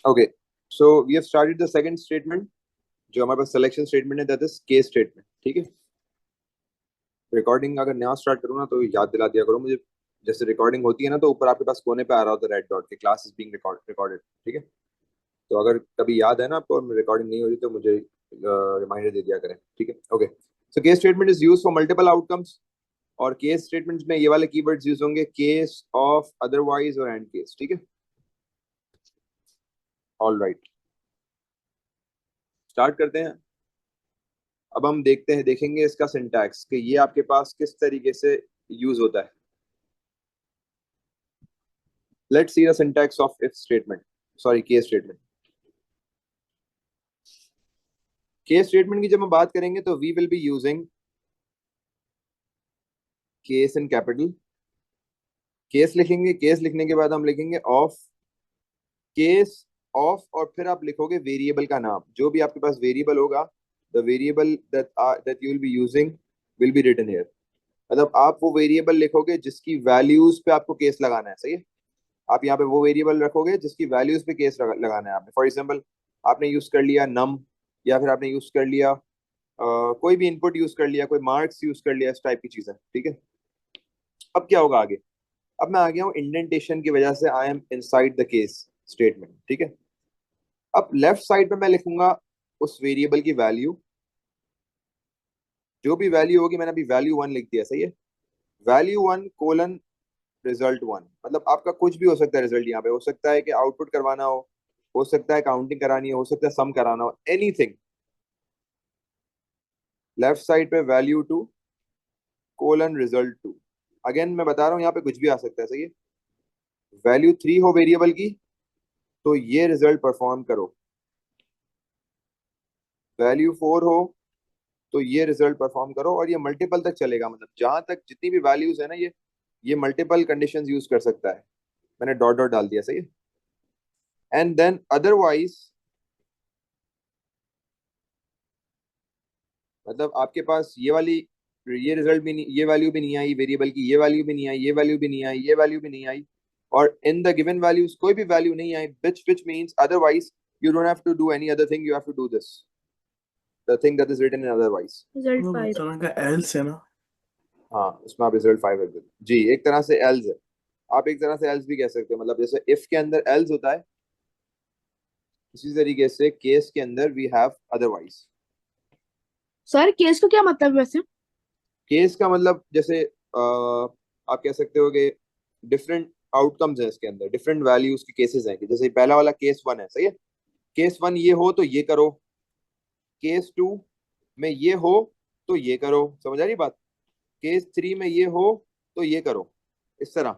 Okay, so we have started the second statement. जो हमारे पास selection statement है that is case statement. ठीक है, रिकॉर्डिंग अगर नया स्टार्ट करूँ ना तो याद दिला दिया करो मुझे. जैसे रिकॉर्डिंग होती है ना तो ऊपर आपके पास कोने पे आ रहा होता है रेड डॉट के, क्लास इज बीइंग रिकॉर्डेड. ठीक है, तो अगर कभी याद है ना आपको और रिकॉर्डिंग नहीं हो रही तो मुझे रिमाइंडर दे दिया करें. ठीक है, okay. So case statement is used for multiple outcomes. और केस स्टेटमेंट्स में ये वाले कीवर्ड्स यूज होंगे, केस, ऑफ, अदरवाइज और एंड केस. ठीक है, ऑल राइट, स्टार्ट करते हैं. अब हम देखेंगे इसका सिंटैक्स कि ये आपके पास किस तरीके से यूज होता है. Let's see the syntax of if statement, sorry case statement. Case statement की जब हम बात करेंगे तो we will be using case in capital. Case लिखेंगे, केस लिखने के बाद हम लिखेंगे ऑफ, केस, ऑफ, और फिर आप लिखोगे वेरिएबल का नाम. जो भी आपके पास वेरिएबल होगा, the variable that you will be using will be written here. मतलब आप वो वेरिएबल लिखोगे जिसकी वैल्यूज पे आपको केस लगाना है. सही है, आप यहाँ पे वो वेरिएबल रखोगे जिसकी वैल्यूज पे केस लगाना है आपने. फॉर एग्जांपल आपने यूज कर लिया नम, या फिर आपने यूज कर लिया कोई भी इनपुट यूज कर लिया, कोई मार्क्स यूज कर लिया, इस टाइप की चीजें. ठीक है, अब क्या होगा आगे. अब मैं आ गया हूँ इंडेंटेशन की वजह से, I am inside the case statement. ठीक है, अब लेफ्ट साइड पे मैं लिखूंगा उस वेरिएबल की वैल्यू. जो भी वैल्यू होगी, मैंने अभी वैल्यू 1 लिख दिया. सही है, वैल्यू 1 कोलन रिजल्ट 1. मतलब आपका कुछ भी हो सकता है रिजल्ट. यहाँ पे हो सकता है कि आउटपुट करवाना हो सकता है काउंटिंग करानी हो सकता है सम कराना हो, एनीथिंग. लेफ्ट साइड पे वैल्यू 2 कोलन रिजल्ट 2. अगेन मैं बता रहा हूँ यहाँ पे कुछ भी आ सकता है. सही है, वैल्यू 3 हो वेरिएबल की तो ये रिजल्ट परफॉर्म करो. वैल्यू 4 हो तो ये रिजल्ट परफॉर्म करो. और ये मल्टीपल तक चलेगा, मतलब जहां तक जितनी भी वैल्यूज है ना, ये मल्टीपल कंडीशंस यूज कर सकता है. मैंने डॉट डॉट डाल दिया. सही है, एंड देन अदरवाइज, मतलब आपके पास ये वाली, ये रिजल्ट भी नहीं, ये वैल्यू भी नहीं आई वेरिएबल की, ये वैल्यू भी नहीं आई, ये वैल्यू भी नहीं आई, ये वैल्यू भी नहीं आई, और इन द गिवन वैल्यूज कोई भी वैल्यू नहीं आई, which means otherwise you don't have to do any other thing, you have to do this, the thing that is written in otherwise. Result 5 तरह का एल्स है ना. हाँ, उसमें आप रिजल्ट 5 रख देते जी. एक तरह से एल्स है, आप एक तरह से एल्स भी कह सकते हो. मतलब जैसे इफ के अंदर एल्स होता है, इसी तरीके से केस के अंदर we have otherwise. Sir case का क्या मतलब है वैसे? केस का मतलब जैसे आप कह सकते हो कि डिफरेंट आउटकम्स हैं इसके अंदर, डिफरेंट वैल्यूज के केसेस हैं. कि जैसे पहला वाला केस 1 है. सही है, केस 1 ये हो तो ये करो, केस 2 में ये हो तो ये करो. समझ आ रही बात. केस 3 में ये हो तो ये करो, इस तरह.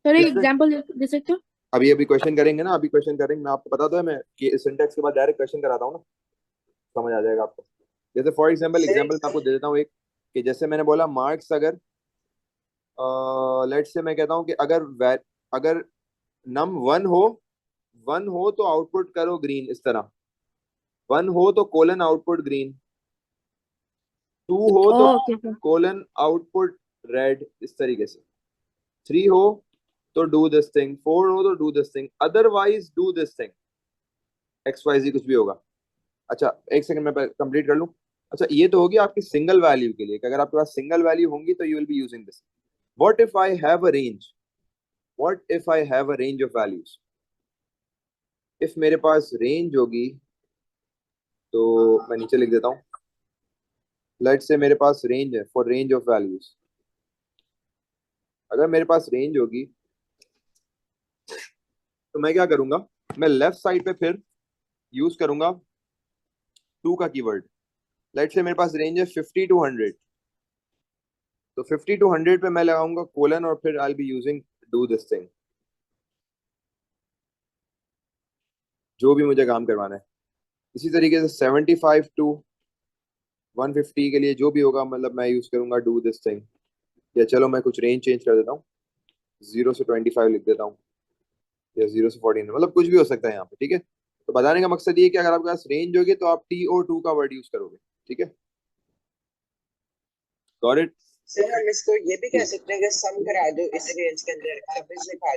सर एक डिफरेंट. एग्जांपल दे सकते हो? अभी अभी क्वेश्चन करेंगे ना, अभी क्वेश्चन करेंगे. मैं आपको बता दो, मैं सिंटेक्स के बाद डायरेक्ट क्वेश्चन कराता हूँ ना, समझ आ जाएगा आपको. जैसे फॉर एग्जाम्पल एग्जाम्पल मैं आपको दे देता हूँ एक, कि जैसे मैंने बोला मार्क्स अगर लेट्स से मैं कहता हूँ कि अगर नम 1 हो तो आउटपुट करो ग्रीन, इस तरह. 1 हो तो कोलन आउटपुट ग्रीन, 2 हो तो okay sir. Colon output red, इस तरीके से. 3 हो तो डू दिस थिंग, 4 हो तो do this thing, otherwise do this thing, X Y Z कुछ भी होगा. अच्छा एक सेकंड में कंप्लीट कर लूं. अच्छा ये तो होगी आपकी सिंगल वैल्यू के लिए, कि अगर आपके पास सिंगल वैल्यू होंगी तो you will be using this. What if I have a range, what if I have a range of values. If मेरे पास रेंज होगी तो मैं नीचे लिख देता हूँ. लेट्स से मेरे पास रेंज है, फॉर रेंज ऑफ वैल्यूज. अगर मेरे पास रेंज होगी तो मैं क्या करूंगा, मैं लेफ्ट साइड पे फिर यूज करूंगा 2 का कीवर्ड. लेट्स से मेरे पास रेंज है 50 to 100, तो 50 to 100 पे मैं लगाऊंगा कोलन और फिर I be using do this thing, जो भी मुझे काम करवाना है. इसी तरीके से 75 to 150 के लिए जो भी होगा, मतलब मैं यूज करूंगा डू दिस थिंग. या चलो मैं कुछ रेंज चेंज कर देता हूँ, 0 से 25 लिख देता हूँ, या 0 से 14, मतलब कुछ भी हो सकता है यहाँ पे. ठीक है, तो बताने का मकसद ये है कि अगर आपके पास रेंज होगी तो आप TO2 का वर्ड यूज करोगे. ठीक है, गॉट इट. सर हम इसको ये भी कह सकते हैं कि सम करा दो इस रेंज के अंदर, एवरेज निकाल.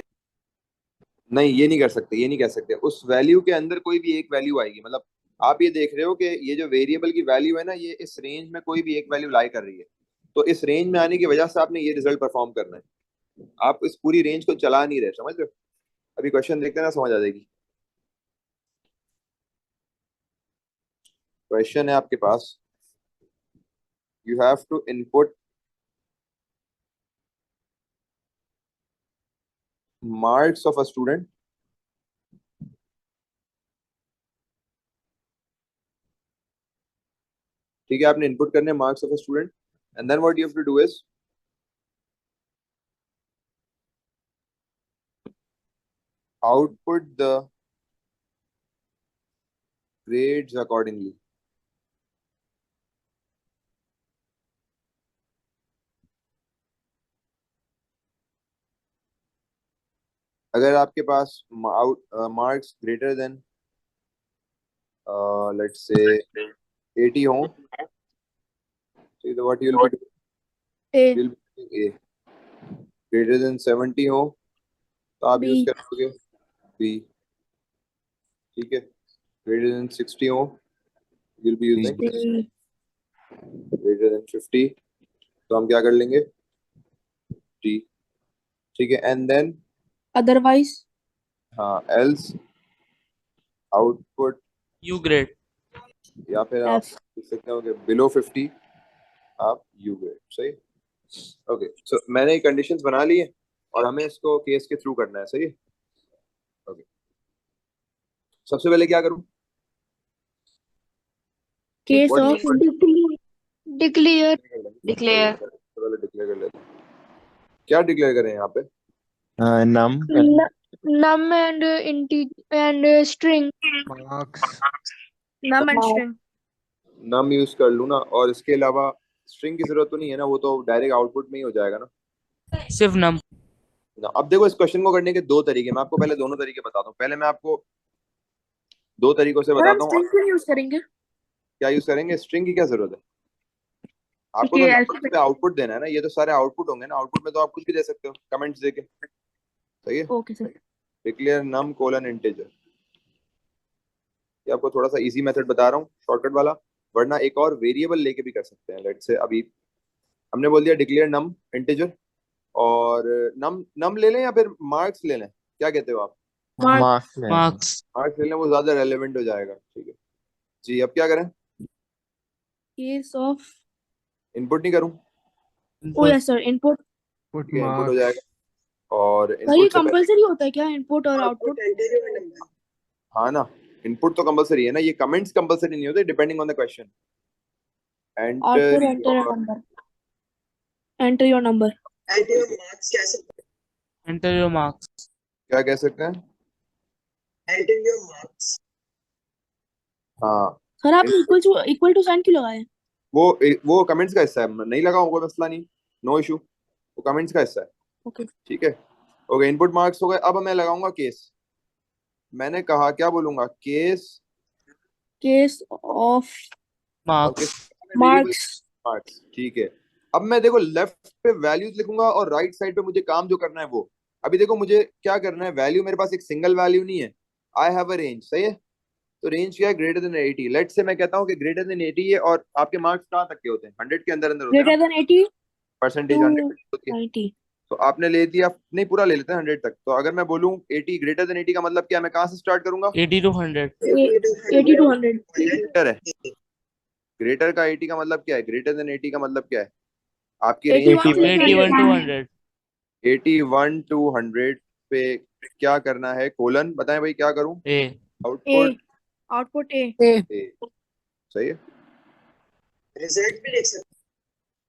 नहीं, ये नहीं कर सकते, ये नहीं कह सकते। उस वैल्यू के अंदर कोई भी एक वैल्यू आएगी, मतलब आप ये देख रहे हो कि ये जो वेरिएबल की वैल्यू है ना, ये इस रेंज में कोई भी एक वैल्यू लाई कर रही है, तो इस रेंज में आने की वजह से आपने ये रिजल्ट परफॉर्म करना है। आप इस पूरी रेंज को चला नहीं रहे, समझ रहे हो? अभी क्वेश्चन देखते हैं ना, समझ आ जाएगी। क्वेश्चन है आपके पास, you have to input marks of a student. ठीक है, आपने इनपुट करने marks of a student, and then what you have to do is output the grades accordingly। अगर आपके पास marks greater than let's say 80 हो, तो what you will be uh doing, A. Greater than 70 हो तो आप B use करोगे B. ठीक है, ग्रेटर देन 60 हो you will be using. C greater than 50 तो हम क्या कर लेंगे, डी। ठीक है, एंड देन अदरवाइज हाँ एल्स आउटपुट, यू ग्रेड। या फिर आप एफ लिख सकते हो कि बिलो 50 आप यू ग्रेड। सही। ओके, सो मैंने कंडीशंस बना ली है और हमें इसको केस के थ्रू करना है। सही है। ओके, सबसे पहले क्या करूं, case What of declare declare सबसे पहले डिक्लेयर कर लेते हैं। क्या डिक्लेयर करें यहाँ पे? Num num and and string marks num and string. Num use कर लूँ ना, और इसके अलावा स्ट्रिंग की जरूरत तो नहीं है ना, वो तो डायरेक्ट आउटपुट में ही हो जाएगा ना। सिर्फ नम। ना, अब देखो इस क्वेश्चन को करने के दो तरीके, मैं आपको पहले दोनों तरीके बताता हूँ। पहले मैं आपको दो तरीकों से और हम बताता हूँ। स्ट्रिंग क्यों यूज करेंगे? क्या यूज करेंगे, स्ट्रिंग की क्या जरूरत है? आपको क्योंकि तो नंबर्स अल्फाबेट। पे आउटपुट देना है ना, ये तो सारे आउटपुट होंगे ना, आउटपुट में तो आप कुछ भी दे सकते हो कमेंट्स देके। सही है। Okay sir. डिक्लेयर नम कोलन इंटीजर, ये आपको थोड़ा सा इजी मेथड बता रहा हूँ, शॉर्टकट वाला। वरना एक और वेरिएबल लेके भी कर सकते हैं। लेट्स से अभी हमने बोल दिया डिक्लेयर नम इंटीजर, और नम नम ले लें या फिर मार्क्स ले लें, क्या कहते हो आप? Marks marks. मार्क्स ले लें, वो ज्यादा रेलेवेंट हो जाएगा। ठीक है जी, अब क्या करें? केस ऑफ इनपुट नहीं करूं? ओ यस सर इनपुट। ठीक है, इनपुट हो जाएगा। और सर ये इनपुट से पहले कंपलसरी होता है क्या, इनपुट और आउटपुट? हाँ ना, इनपुट तो कंपलसरी है ना, ये कमेंट्स कंपलसरी नहीं होते, depending on the question. Output enter enter your number, enter your number. Enter your marks. क्या कह सकते हैं? हाँ, सर आपने इक्वल टू साइन क्यों लगाया? वो कमेंट्स का हिस्सा है, नहीं लगाऊं कोई मसला नहीं, नो इशू, वो कमेंट्स का हिस्सा है। ओके। ठीक है, ओके, इनपुट मार्क्स हो गए। अब मैं लगाऊंगा केस। मैंने कहा क्या बोलूंगा, case case of marks. Marks. Marks. ठीक है, अब मैं देखो लेफ्ट पे वैल्यूज लिखूंगा और राइट साइड पे मुझे काम जो करना है वो। अभी देखो मुझे क्या करना है, वैल्यू मेरे पास एक सिंगल वैल्यू नहीं है, आई हैव अ रेंज। सही है, तो रेंज क्या है, ग्रेटर देन 80। लेट से मैं कहता हूँ कि ग्रेटर देन 80 है, और आपके मार्क्स कहाँ तक के होते हैं, 100 के अंदर अंदर होते हैं ग्रेटर ना, देन 80 परसेंटेज टू 100 होती है। 90। तो आपने ले दिया, नहीं पूरा ले लेते हैं 100 तक। तो अगर मैं बोलूँ 80, ग्रेटर देन 80 का मतलब क्या है, मैं कहाँ से स्टार्ट करूंगा? 80 to 100। 80 टू 100। ग्रेटर है, ग्रेटर का 80 का मतलब क्या है, ग्रेटर देन 80 का मतलब क्या है, आपकी 81 रेंज to 81 to 100। 100। 81 टू 100 पे क्या करना है, कोलन बताएं भाई, क्या करूं? ए। ए आउटपुट आउटपुट ए। ए। सही है,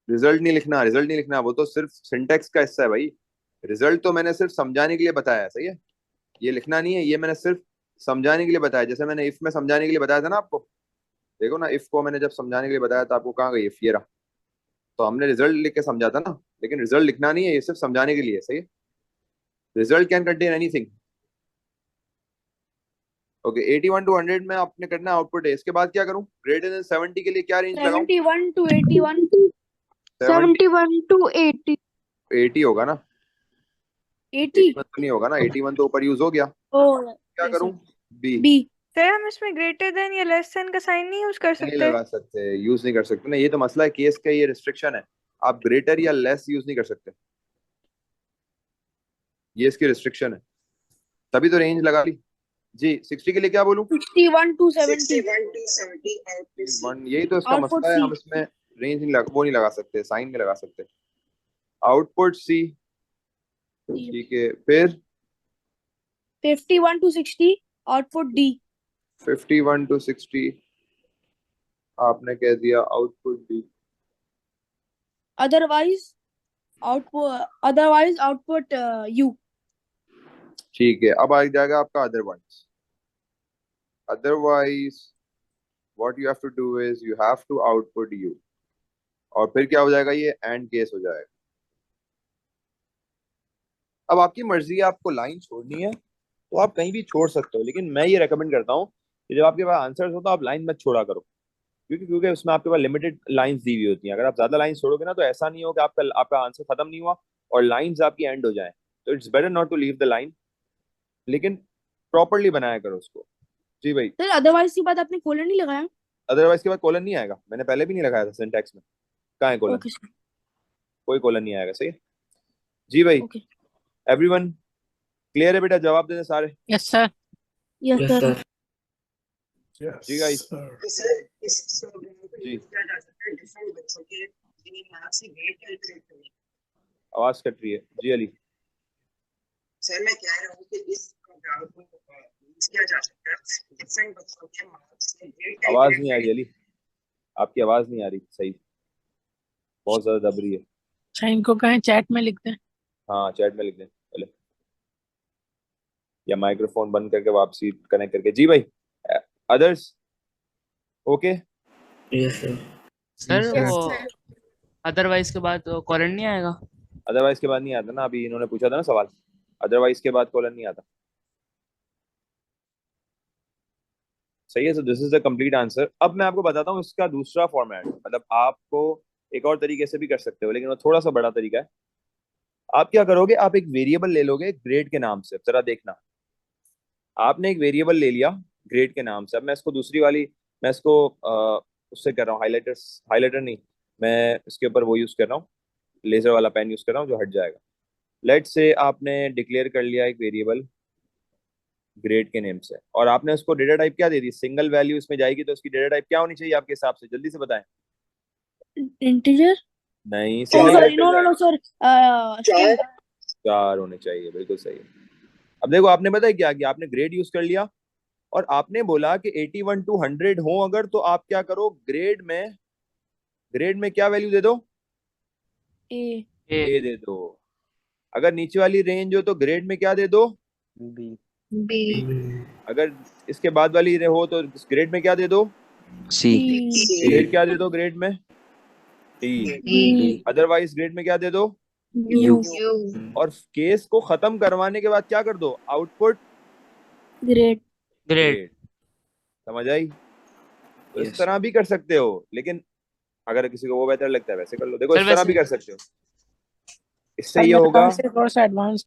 रिजल्ट नहीं लिखना, रिजल्ट नहीं लिखना, वो तो सिर्फ सिंटेक्स का हिस्सा है भाई। रिजल्ट तो मैंने सिर्फ समझाने के लिए बताया है। सही है, ये लिखना नहीं है, ये मैंने सिर्फ समझाने के लिए बताया। जैसे मैंने इफ में समझाने के लिए बताया था ना आपको, देखो ना, इफ को मैंने जब समझाने के लिए बताया था आपको, कहाँ गई इफ, ये रहा। तो हमने रिजल्ट लिख के समझा था ना, लेकिन रिजल्ट लिखना नहीं है, ये सिर्फ समझाने के लिए। सही है, result can contain anything. Okay, 81 to 100 में आपने करना है आउटपुट है। इसके बाद क्या करूं, ग्रेटर देन 70 के लिए क्या रेंज लगाऊं? 71 टू 81। 70 71 to 80 80 होगा ना, 80. 81 तो नहीं होगा ना, 81 तो ऊपर यूज हो गया, Oh, क्या yes, करूं? sir. बी। B. सर हम इसमें ग्रेटर देन या लेस देन का साइन नहीं यूज कर नहीं सकते? लगा सकते, यूज नहीं कर सकते ना, ये तो मसला है केस का, ये रिस्ट्रिक्शन है, आप ग्रेटर या लेस यूज नहीं कर सकते, ये इसकी रिस्ट्रिक्शन है, तभी तो रेंज लगा ली। जी 60 के लिए क्या बोलूं? 61 to 70. 1, यही तो इसका Output मसला है, C. हम इसमें रेंज नहीं वो नहीं लगा सकते, साइन नहीं लगा सकते। आउटपुट सी, ठीक है, फिर 51 to 60. Output D. 51 to 60 आपने कह दिया, output D. Otherwise, output U. ठीक है, अब आ जाएगा आपका otherwise. Otherwise what you have to do is you have to output U, और फिर क्या हो जाएगा, ये एंड केस हो जाएगा। अब आपकी मर्जी है, आपको लाइन छोड़नी है तो आप कहीं भी छोड़ सकते हो, लेकिन मैं ये रेकमेंड करता हूँ कि जब आपके पास आंसर्स हो तो आप लाइन मत छोड़ा करो, क्योंकि उसमें आपके पास लिमिटेड लाइंस दी हुई होती हैं। अगर आप ज्यादा लाइंस छोड़ोगे ना तो ऐसा नहीं हो कि आपका आपका आंसर खत्म नहीं हुआ और लाइंस आपकी एंड हो जाए, तो it's better not to leave the line, लेकिन प्रॉपरली बनाया करो उसको। जी भाई। सर अदरवाइज के बाद आपने कोलन नहीं लगाया? अदरवाइज के बाद कोलन नहीं आएगा, मैंने पहले भी नहीं लगाया था सिंटैक्स में, कहाँ है कोलन? Okay sir. कोई कोलन नहीं आएगा, सही है। जी भाई, ओके. एवरीवन क्लियर है बेटा? जवाब देने सारे। Yes sir. Yes sir. जी गाइस। जी आवाज कट रही है। जी अली। सर मैं कह रहा हूँ कि इस प्रोग्राम को यूज किया जा सकता है डिफरेंट बच्चों के मार्क्स से ग्रेड आवाज नहीं आ रही अली, आपकी आवाज नहीं आ रही सही, बहुत ज्यादा दब रही है। अच्छा इनको कहें चैट में लिख दें। हाँ चैट में लिख दें पहले, या माइक्रोफोन बंद करके वापसी कनेक्ट करके। जी भाई, अदर्स ओके? सर वो अदरवाइज के बाद कॉलन नहीं आएगा? अदरवाइज के बाद नहीं आता ना, अभी इन्होंने पूछा था ना सवाल, अदरवाइज के बाद कॉलन नहीं आता। सही है, so this is the complete answer. अब मैं आपको बताता हूँ इसका दूसरा फॉर्मेट, मतलब आपको एक और तरीके से भी कर सकते हो, लेकिन वो थोड़ा सा बड़ा तरीका है। आप क्या करोगे, आप एक वेरिएबल ले लोगे ग्रेड के नाम से, जरा देखना, आपने एक वेरिएबल ले लिया ग्रेड के नाम से। अब मैं इसको दूसरी वाली, मैं इसको उससे कर रहा हूँ, हाइलाइटर नहीं, मैं इसके ऊपर वो यूज कर रहा हूँ, लेजर वाला पेन यूज कर रहा हूँ जो हट जाएगा। लेट से आपने डिक्लेयर कर लिया एक वेरिएबल ग्रेड के नेम से, और आपने उसको डेटा टाइप क्या दे दी, सिंगल वैल्यू इसमें जाएगी, तो उसकी डेटा टाइप क्या होनी चाहिए आपके हिसाब से, जल्दी से बताएं। इंटीजर. नहीं, Oh single sorry, no value sir. String. 4 होने चाहिए, बिल्कुल सही है। अब देखो आपने पता है क्या किया, आपने ग्रेड यूज कर लिया और आपने बोला कि 81 to 100 हो अगर, तो आप क्या करो, ग्रेड में क्या वैल्यू दे दो, A. ए दे दो। अगर नीचे वाली रेंज हो तो ग्रेड में क्या दे दो, बी। अगर इसके बाद वाली हो तो ग्रेड में क्या दे दो, सी। फिर क्या दे दो ग्रेड में, डी। अदरवाइज ग्रेड में क्या दे दो, U. और केस को खत्म करवाने के बाद क्या कर दो, आउटपुट Grade. ग्रेड। समझ आई? तो इस तरह भी कर सकते हो, लेकिन अगर किसी को वो बेहतर लगता है वैसे कर लो। देखो इस तरह भी कर सकते हो, इससे ये होगा। थोड़ा सा एडवांस।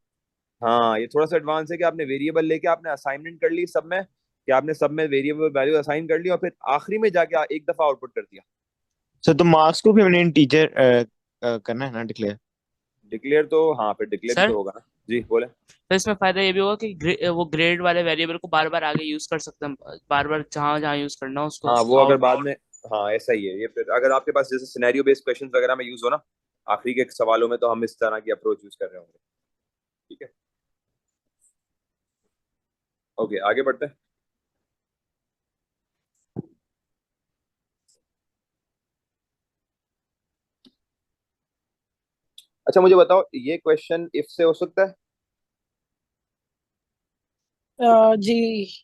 हाँ ये थोड़ा सा एडवांस है कि आपने वेरिएबल लेके आपने असाइनमेंट कर ली सब में, कि आपने सब में वेरिएबल वैल्यू असाइन कर ली और फिर आखिरी में जाके एक दफा आउटपुट कर दिया। सर तो मार्क्स को भी हमने इंटीजर करना है ना डिक्लेयर? डिक्लेयर तो हाँ, फिर डिक्लेयर सर? तो होगा ना। जी बोले। तो इसमें फायदा ये भी होगा कि वो ग्रेड वाले वेरिएबल को बार बार आगे यूज कर सकते हैं, बार बार जहाँ जहाँ यूज करना हो उसको। हाँ वो अगर बाद में, हाँ ऐसा ही है ये, फिर अगर आपके पास जैसे सिनेरियो बेस्ड क्वेश्चंस वगैरह में यूज हो ना आखिरी के सवालों में, तो हम इस तरह की अप्रोच यूज कर रहे होंगे। ठीक है, ओके आगे बढ़ते हैं। अच्छा मुझे बताओ, ये क्वेश्चन इफ से हो सकता है? जी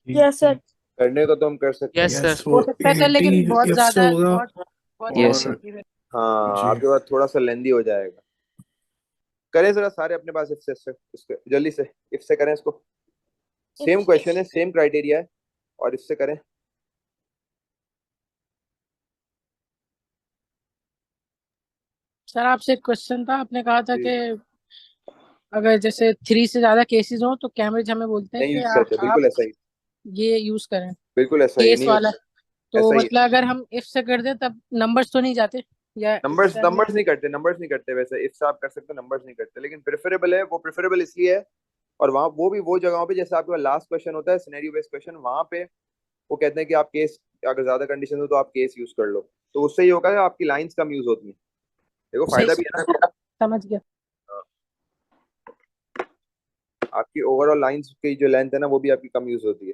Yes sir. करने को तो हम कर सकते हैं। Yes sir. हो सकता है सर, लेकिन बहुत ज्यादा Yes, sir. हाँ आपके पास थोड़ा सा लेंदी हो जाएगा। करें जरा सारे अपने पास इफ से इसको जल्दी से, इफ से करें इसको, सेम क्वेश्चन है, सेम क्राइटेरिया है, और इससे करें। सर आपसे एक क्वेश्चन था, आपने कहा था जी। कि अगर जैसे 3 से ज्यादा केसेस हो तो कैम्ब्रिज हमें बोलते हैं नहीं कि यूज करते, आप बिल्कुल ऐसा ही, ये यूज करें बिल्कुल ऐसा ही केस नहीं वाला। यूज, तो ऐसा ही मतलब अगर हम इफ से कर दें तब नंबर्स तो नहीं जाते, या नंबर्स इससे नंबर्स नहीं करते, नंबर्स नहीं करते, वैसे इफ से आप कर सकते हो, नंबर्स नहीं करते, लेकिन प्रेफरेबल है, वो प्रेफरेबल इसलिए है। और वहाँ वो भी वो जगहों पे जैसे आपके पास लास्ट क्वेश्चन होता है सिनेरियो बेस्ड क्वेश्चन, वहां पे वो कहते हैं कि आप केस, अगर ज्यादा कंडीशन हो तो आप केस यूज कर लो, तो उससे ये होगा कि आपकी लाइंस कम यूज होती हैं। देखो सही फायदा भी है ना, समझ गया। आपकी ओवरऑल लाइंस की जो लेंथ है ना वो भी आपकी कम यूज होती है।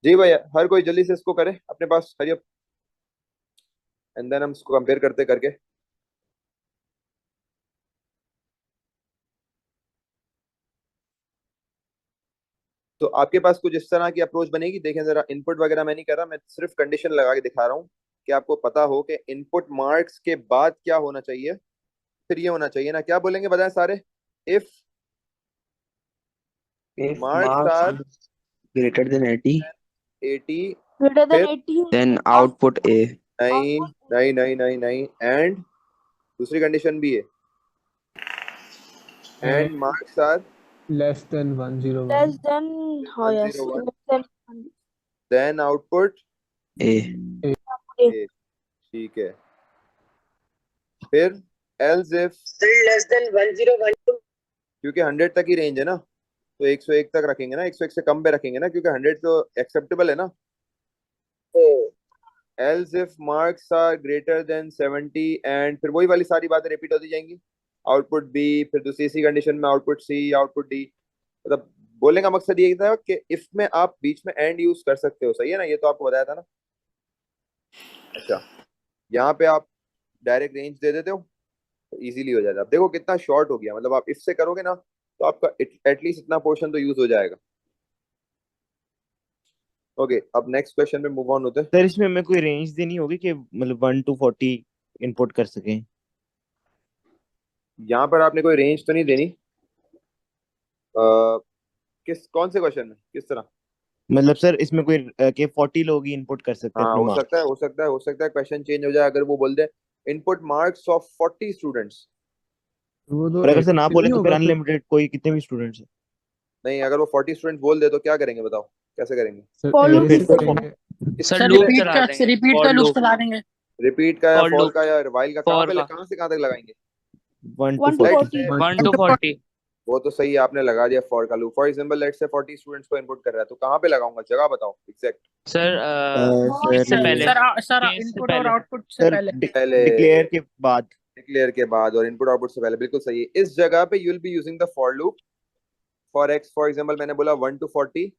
जी भैया, हर कोई जल्दी से इसको करे अपने पास, हरी अप, एंड देन हम इसको कंपेयर करते करके। तो आपके पास कुछ इस तरह की अप्रोच बनेगी, देखें जरा, इनपुट वगैरह मैं नहीं कर रहा, मैं सिर्फ कंडीशन लगा के दिखा रहा हूँ कि आपको पता हो कि इनपुट मार्क्स के बाद क्या होना चाहिए, फिर ये होना चाहिए ना, क्या बोलेंगे बताएं सारे, if If marks marks are are greater than 80, 80, Greater than फिर 80 then of output A. नहीं output नहीं नहीं नहीं नहीं, एंड दूसरी कंडीशन भी है, and marks are less than 101. less than oh yes 101, less than then output A. A. A, ठीक है, फिर else if, still less than 1012. क्योंकि 100 तक ही रेंज है ना, तो 101 तक रखेंगे ना, 101 से कम पे रखेंगे ना, क्योंकि 100 तो एक्सेप्टेबल है ना। Oh, else if marks are greater than 70, and फिर वही वाली सारी बातें रिपीट होती जाएंगी, आउटपुट बी, फिर दूसरी सी कंडीशन में आउटपुट सी, आउटपुट डी। मतलब बोलने का मकसद ये था कि इफ में आप बीच में एंड यूज कर सकते हो, सही है ना, ये तो आपको बताया था ना। अच्छा, यहाँ पे आप डायरेक्ट रेंज दे देते हो तो इजीली हो जाता है। अब देखो कितना शॉर्ट हो गया, मतलब आप इफ से करोगे ना तो आपका एटलीस्ट इतना पोर्शन तो यूज हो जाएगा। ओके, अब नेक्स्ट क्वेश्चन पे मूव ऑन होते हैं। सर इसमें हमें कोई रेंज देनी होगी कि मतलब 1 to 40 इनपुट कर सकें? यहाँ पर आपने कोई रेंज तो नहीं देनी, अ, किस कौन से क्वेश्चन में, किस तरह? मतलब सर इसमें कोई कि 40 लोग ही इनपुट कर सकते हैं हाँ, अपने हो सकता मार्क्स? है, हो सकता है, हो सकता है क्वेश्चन चेंज हो जाए, अगर वो बोल दे इनपुट मार्क्स ऑफ 40 स्टूडेंट्स। वो तो और अगर सर ना एक्टिव बोले नहीं तो फिर होगा फिर। अनलिमिटेड कोई कितने भी स्टूडेंट्स हैं? नहीं, अगर वो 40 स्टूडेंट्स बोल दे तो क्या करेंगे बताओ, कैसे करेंगे? सर For loop एरे फिर से तो करेंगे। इसमें सर सर लूप रिपीट चला का देंगे, रिपीट फॉर का लूप लूप, चला देंगे। रिपीट का या फॉर फॉर लूप, का या वाइल का, कहाँ फॉर पे का, कहाँ से कहाँ तक लगाएंगे? 1 to 1 to 40। लेट्स 40 से 1 to 40। वो तो सही है, आपने लगा दिया फॉर का loop, for example let's say 40 students को इनपुट कर रहा है, तो कहाँ पे लगाऊंगा, जगह बताओ एग्जैक्ट। सर सर इससे पहले, सर केस से इनपुट और पहले। आउटपुट से सर पहले। पहले डिक्लेयर के बाद। डिक्लेयर के बाद और इनपुट आउटपुट से पहले, बिल्कुल सही है। इस जगह पे you will be using the for loop for x, for example मैंने बोला 1 to 40,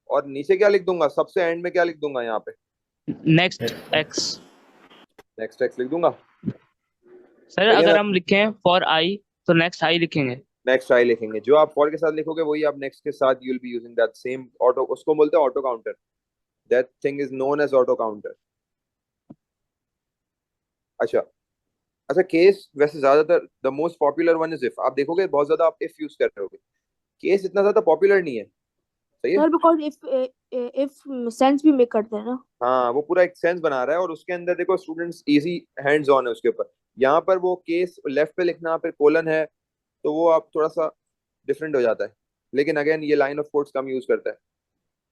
और नीचे क्या लिख दूंगा, सबसे एंड में क्या लिख दूंगा, यहाँ पे नेक्स्ट एक्स। नेक्स्ट एक्स लिख दूंगा, सर सही है अगर ना। हम लिखें फॉर आई तो नेक्स्ट आई लिखेंगे। नेक्स्ट आई लिखेंगे, जो आप फॉर के साथ लिखोगे वही आप नेक्स्ट के साथ you will be using that same auto, उसको बोलते हैं auto counter, that thing is known as auto counter. अच्छा, अच्छा केस वैसे ज्यादातर the most popular one is if, आप देखोगे बहुत ज्यादा आप इफ यूज कर रहे होगे, केस इतना ज्यादा पॉपुलर नहीं है, सही है। sir because if sense भी make करते हैं ना। हाँ, वो पूरा एक सेंस बना रहा है, और उसके अंदर देखो स्टूडेंट्स इजी हैंड्स ऑन है उसके ऊपर। यहाँ पर वो केस लेफ्ट पे लिखना, फिर कोलन है, तो वो आप थोड़ा सा डिफरेंट हो जाता है, लेकिन अगेन ये line of codes come use करता है।